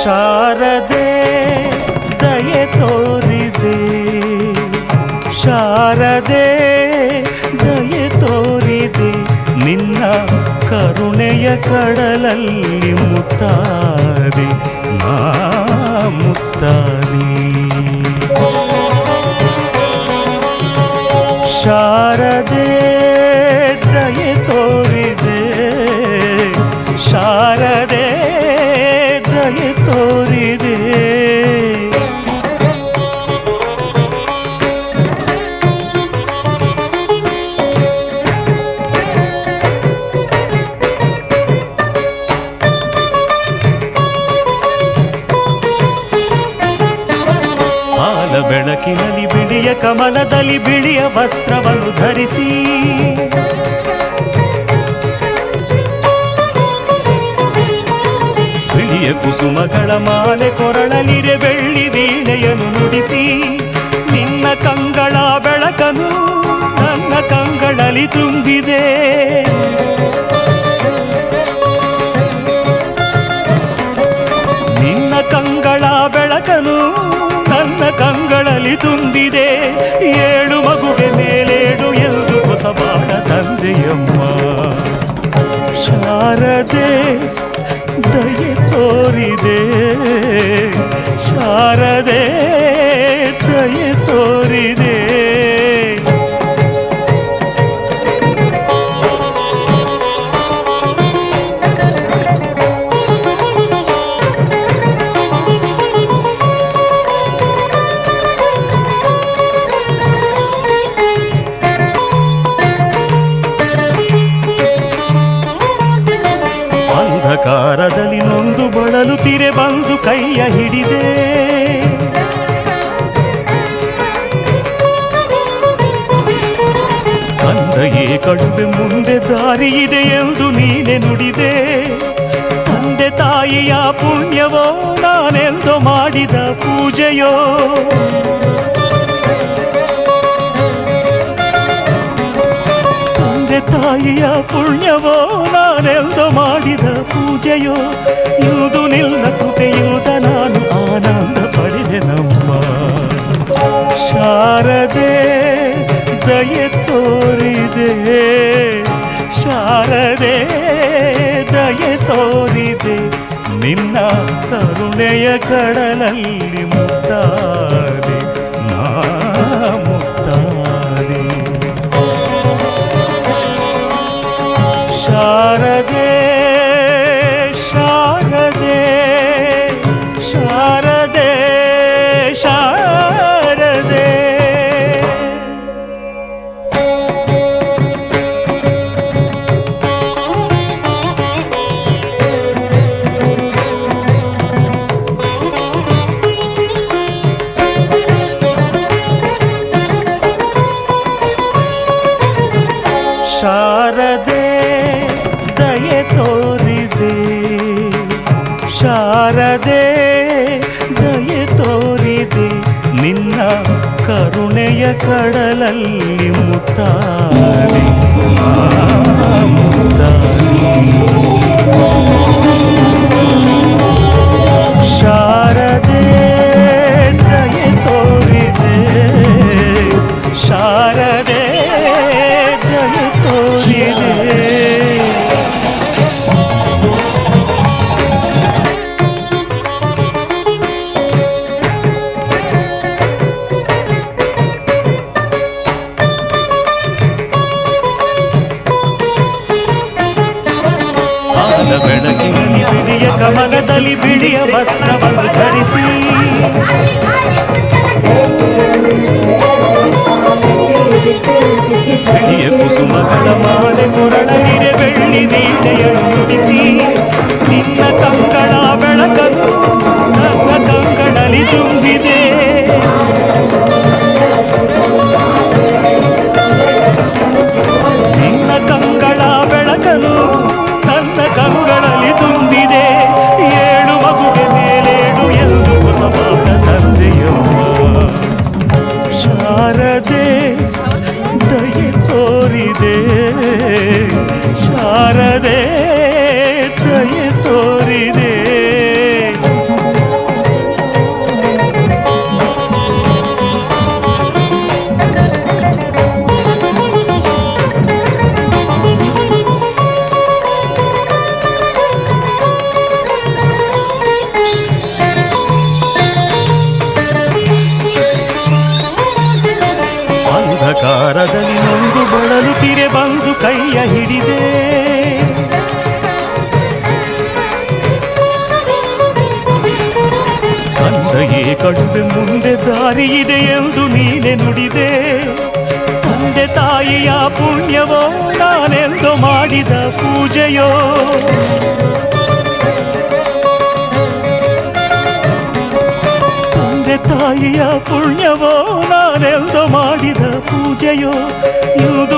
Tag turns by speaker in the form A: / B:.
A: ಶಾರದೆ ದಯೆ ತೋರಿದೆ, ಶಾರದೆ ದಯೆ ತೋರಿದೆ, ನಿನ್ನ ಕರುಣೆಯ ಕಡಲಲ್ಲಿ ಮುತ್ತಾದೆ ನಾ ಮುತ್ತಾದೆ. ಶಾರದೆ ದಯೆ ತೋರಿದೆ, ಶಾರದೆ ದಯೆ ತೋರಿದೆ. ಹಾಲ ಬೆಳಕಿನಲ್ಲಿ ಬಿಳಿಯ ಕಮಲದಲ್ಲಿ ಬಿಳಿಯ ವಸ್ತ್ರವನ್ನು ಧರಿಸಿ, ಬಿಳಿಯ ಕುಸುಮಗಳ ಮಾಲೆ ಕೊರಳಲಿರೆ ಬೆಳ್ಳಿ ವೀಣೆಯನ್ನು ನುಡಿಸಿ, ನಿನ್ನ ಕಂಗಳ ಬೆಳಕನು ನನ್ನ ಕಂಗಳಲ್ಲಿ ತುಂಬಿದೆ. ನಿನ್ನ ಕಂಗಳ ಬೆಳಕನು ನನ್ನ ಕಂಗಳಲ್ಲಿ ತುಂಬಿದೆ. ಏಳು ಮಗುವೆ ಮೇಲೇಳು ಎಂದು ಹೊಸಬಾಣ ತಂದೆಯಮ್ಮ. ಶಾರದೆ ದಯೆ ತೋರಿದೆ, ಶಾರದೆ ದಯೆ ತೋರಿದೆ. ಅಂಧಕಾರದಲ್ಲಿ ನೊಂದು ಬಳಲುತ್ತಿರೆ ಬಂದು ಕೈಯ ಹಿಡಿದೆ. ತಂದೆಯೇ ಕಡುವೆ ಮುಂದೆ ದಾರಿ ಇದೆ ಎಂದು ನೀನೆ ನುಡಿದೆ. ತಂದೆ ತಾಯಿಯ ಪುಣ್ಯವೋ ನಾನೆಂದು ಮಾಡಿದ ಪೂಜೆಯೋ, ತಂದೆ ತಾಯಿಯ ಪುಣ್ಯವೋ ನಾನೆಂದು ಮಾಡಿದ ಪೂಜೆಯೋ. ಇಂದು ನಿನ್ನ ಕೃಪೆಯಿಂದ ನಾನು ಆನಂದ ಪಡೆದೆ ನಮ್ಮ. ಶಾರದೆ ದಯೆ ತೋರಿದೆ, ಶಾರದೆ ದಯೆ ತೋರಿದೆ, ನಿನ್ನ ಕರುಣೆಯ ಕಡಲಲ್ಲಿ ಮುತ್ತಾದೆ ನಾ ಮುತ್ತಾದೆ. ಶಾರದೆ ಶಾರದೆ ಶಾರದೆ ಶಾರದೆ. ಶಾರದೆ ದಯೆ ತೋರಿದೆ, ಶಾರದೆ ದಯೆ ತೋರಿದೆ, ನಿನ್ನ ಕರುಣೆಯ ಕಡಲಲ್ಲಿ ಮುತ್ತಾದೆ ಮುತ್ತಾದೆ. ಶಾರದೆ ದಯೆ ತೋರಿದೆ, ಶಾರದೆ ದಯೆ ತೋರಿದೆ. ಬೆಳಕಿನಲ್ಲಿ ಬಿಳಿಯ ಕಮಲದಲ್ಲಿ ಬಿಳಿಯ ವಸ್ತ್ರವನ್ನು ಧರಿಸಿ, ಬಿಳಿಯ ಕುಸುಮಗಳ ಮಾಲೆ ಕೊರಳಲಿರೆ ಬೆಳ್ಳಿ ವೀಣೆಯನ್ನು ನುಡಿಸಿ, ನಿನ್ನ ಕಂಗಳ ಬೆಳಕನ್ನು ನನ್ನ ಕಂಗಳಲ್ಲಿ ತುಂಬಿದೆ. ನಿನ್ನ ಕಂಗಳ ಬೆಳಕನು ನನ್ನ ಕಂಗಳಲ್ಲಿ ತುಂಬಿದೆ. ಏಳು ಮಗುವೆ ಮೇಲೇಳು ಎಂದು ಹೊಸಬಾಣ ತಂದೆಯಮ್ಮ. ಶಾರದೆ ದಯೆ ತೋರಿದೆ, ಶಾರದೆ ಕಡುವೆ ಮುಂದೆ ದಾರಿ ಇದೆ ಎಂದು ನೀನೆ ನುಡಿದೆ. ತಂದೆ ತಾಯಿಯ ಪುಣ್ಯವೋ ನಾನೆಂದು ಮಾಡಿದ ಪೂಜೆಯೋ, ತಂದೆ ತಾಯಿಯ ಪುಣ್ಯವೋ ನಾನೆಂದು ಮಾಡಿದ ಪೂಜೆಯೋ, ಇಂದು